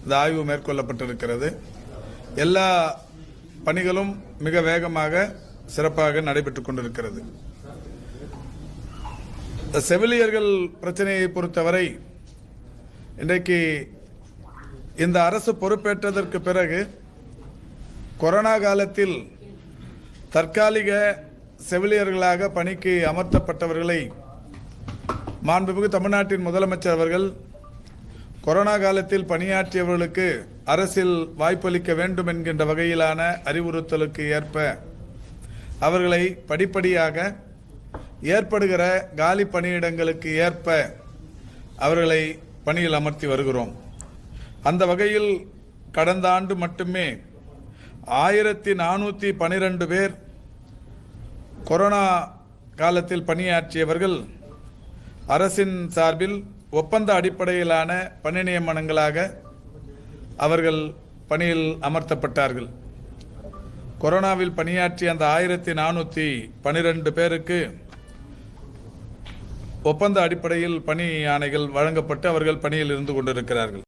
இந்த ஆய்வு மேற்கொள்ளப்பட்டிருக்கிறது. எல்லா பணிகளும் மிக வேகமாக சிறப்பாக நடைபெற்றுக் கொண்டிருக்கிறது. செவிலியர்கள் பிரச்சனையை பொறுத்தவரை இன்றைக்கு இந்த அரசு பொறுப்பேற்றதற்கு பிறகு கொரோனா காலத்தில் தற்காலிக செவிலியர்களாக பணிக்கு அமர்த்தப்பட்டவர்களை மாண்புமிகு தமிழ்நாட்டின் முதலமைச்சர் அவர்கள் கொரோனா காலத்தில் பணியாற்றியவர்களுக்கு அரசில் வாய்ப்பளிக்க வேண்டும் என்கின்ற வகையிலான அறிவுறுத்தலுக்கு ஏற்ப அவர்களை படிப்படியாக ஏற்படுகிற காலி பணியிடங்களுக்கு ஏற்ப அவர்களை பணியில் அமர்த்தி வருகிறோம். அந்த வகையில் கடந்த ஆண்டு மட்டுமே 1412 பேர் கொரோனா காலத்தில் பணியாற்றியவர்கள் அரசின் சார்பில் ஒப்பந்த அடிப்படையிலான பணி நியமனங்களாக அவர்கள் பணியில் அமர்த்தப்பட்டார்கள். கொரோனாவில் பணியாற்றிய அந்த 1412 பேருக்கு ஒப்பந்த அடிப்படையில் பணி ஆணைகள் வழங்கப்பட்டு அவர்கள் பணியில் இருந்து கொண்டிருக்கிறார்கள்.